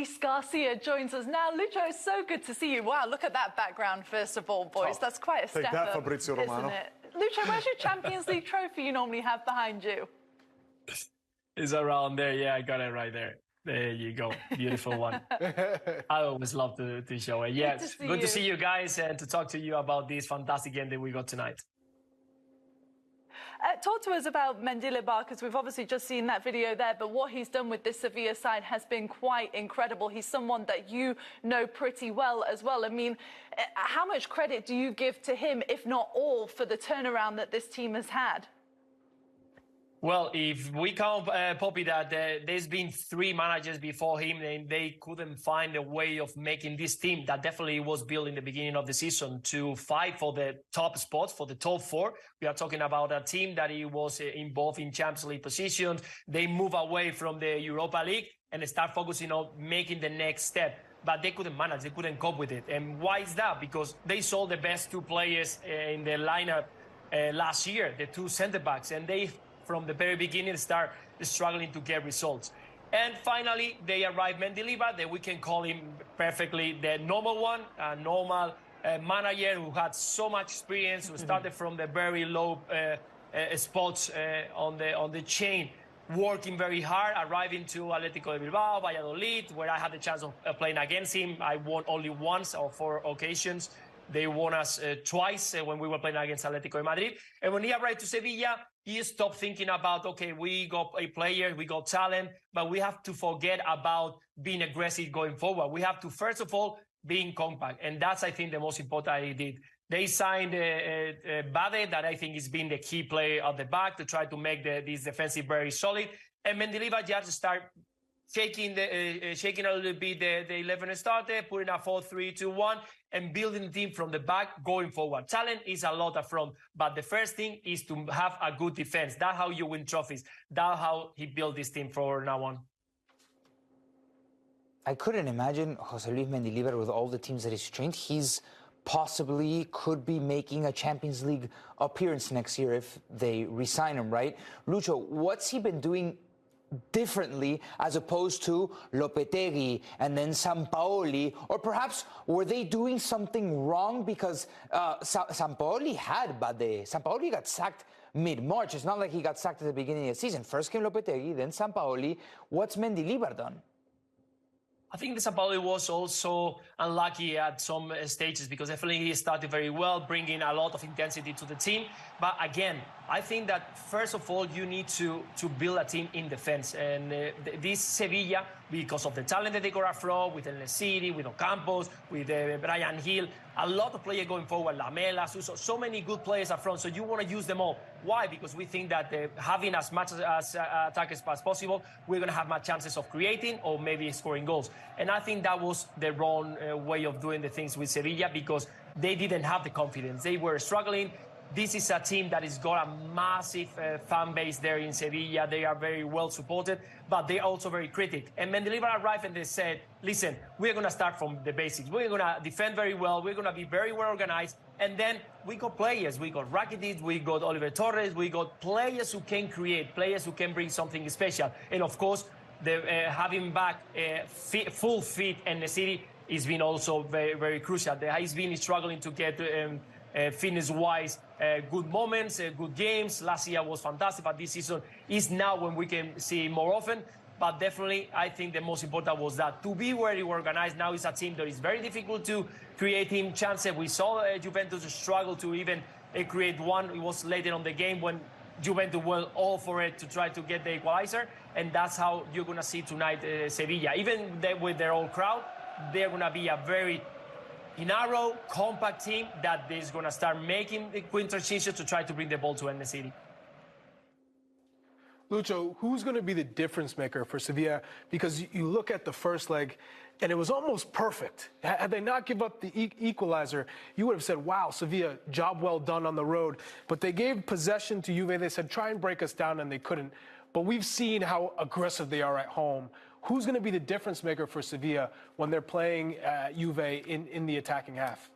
Luis Garcia joins us now. Lucho, it's so good to see you. Wow, look at that background, first of all, boys. That's quite a step Take that, up, Fabrizio isn't Romano. it? Lucho, where's your Champions League trophy you normally have behind you? It's around there. Yeah, I got it right there. There you go. Beautiful one. I always love to show it. Yeah, good to see you guys and to talk to you about this fantastic game that we got tonight. Talk to us about Mendilibar, because we've obviously just seen that video there, but what he's done with this Sevilla side has been quite incredible. He's someone that you know pretty well as well. I mean, how much credit do you give to him, if not all, for the turnaround that this team has had? Well, if we count, Poppy, that there's been 3 managers before him and they couldn't find a way of making this team that definitely was built in the beginning of the season to fight for the top spots, for the top 4. We are talking about a team that it was involved in Champions League positions. They move away from the Europa League and start focusing on making the next step. But they couldn't manage, they couldn't cope with it. And why is that? Because they sold the best 2 players in the lineup last year, the 2 center-backs, and they from the very beginning start struggling to get results. And finally, they arrived Mendilibar, that we can call him perfectly the normal one, a normal manager who had so much experience, who started from the very low spots on the chain, working very hard, arriving to Atletico de Bilbao, Valladolid, where I had the chance of playing against him. I won only once or 4 occasions. They won us twice when we were playing against Atletico de Madrid. And when he arrived to Sevilla, he stopped thinking about, okay, we got a player, we got talent, but we have to forget about being aggressive going forward. We have to, first of all, being compact. And that's, I think, the most important he did. They signed Bade, that I think has been the key player at the back to try to make this defensive very solid. And Mendilibar just start shaking a little bit the 11 started, putting a 4-3-2-1, and building the team from the back going forward. Talent is a lot up front, but the first thing is to have a good defense. That's how you win trophies. That's how he built this team for now on. I couldn't imagine Jose Luis Mendilibar with all the teams that he's trained. He's possibly could be making a Champions League appearance next year if they re-sign him, right? Lucho, what's he been doing differently as opposed to Lopetegui and then Sampaoli? Or perhaps were they doing something wrong because Sampaoli had Bade? Sampaoli got sacked mid-March. It's not like he got sacked at the beginning of the season. First came Lopetegui, then Sampaoli. What's Mendilibar done? I think the Sampaoli was also unlucky at some stages because definitely he started very well, bringing a lot of intensity to the team. But again, I think that first of all, you need to build a team in defense. And this Sevilla, because of the talent that they got up front, with El City, with Ocampos, with Brian Hill, a lot of players going forward, Lamela, Suso, so many good players up front. So you want to use them all. Why? Because we think that having as much as attackers as possible, we're going to have more chances of creating or maybe scoring goals. And I think that was the wrong way of doing the things with Sevilla because they didn't have the confidence. They were struggling. This is a team that has got a massive fan base there in Sevilla. They are very well supported, but they're also very critical. And Mendilibar arrived and they said, listen, we're going to start from the basics. We're going to defend very well. We're going to be very well organized. And then we got players. We got Rakitic, we got Oliver Torres. We got players who can create, players who can bring something special. And of course, having back full fit and the city has been also very, very crucial. He's been struggling to get fitness-wise, good moments, good games. Last year was fantastic, but this season is now when we can see him more often. But definitely, I think the most important was that to be very organized. Now it's a team that is very difficult to create him chances. We saw Juventus struggle to even create one. It was later on the game when Juventus were all for it to try to get the equalizer. And that's how you're going to see tonight Sevilla. Even with their own crowd, they're going to be a very narrow, compact team that is going to start making the quick transition to try to bring the ball to the city. Lucho, who's going to be the difference maker for Sevilla? Because you look at the first leg, and it was almost perfect. Had they not give up the equalizer, you would have said, wow, Sevilla, job well done on the road. But they gave possession to Juve. They said, try and break us down, and they couldn't. But we've seen how aggressive they are at home. Who's going to be the difference maker for Sevilla when they're playing Juve in the attacking half?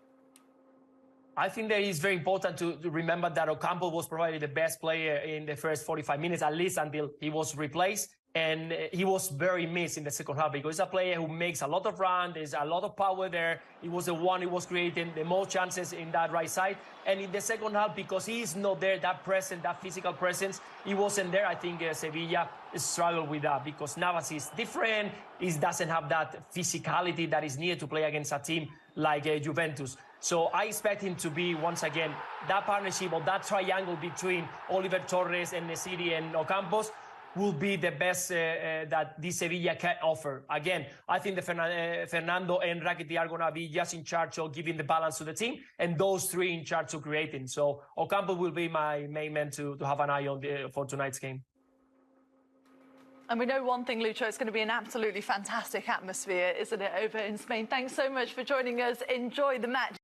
I think that it's very important to remember that Ocampo was probably the best player in the first 45 minutes, at least until he was replaced. And he was very missed in the second half because he's a player who makes a lot of runs, there's a lot of power there. He was the one who was creating the most chances in that right side. And in the second half, because he is not there, that presence, that physical presence, he wasn't there. I think Sevilla struggled with that because Navas is different. He doesn't have that physicality that is needed to play against a team like Juventus. So I expect him to be, once again, that partnership or that triangle between Oliver Torres and Nesiri and Ocampos will be the best that this Sevilla can offer. Again, I think the Fernando and Rakitic are going to be just in charge of giving the balance to the team, and those three in charge of creating. So Ocampo will be my main man to have an eye on for tonight's game. And we know one thing, Lucho, it's going to be an absolutely fantastic atmosphere, isn't it, over in Spain? Thanks so much for joining us. Enjoy the match.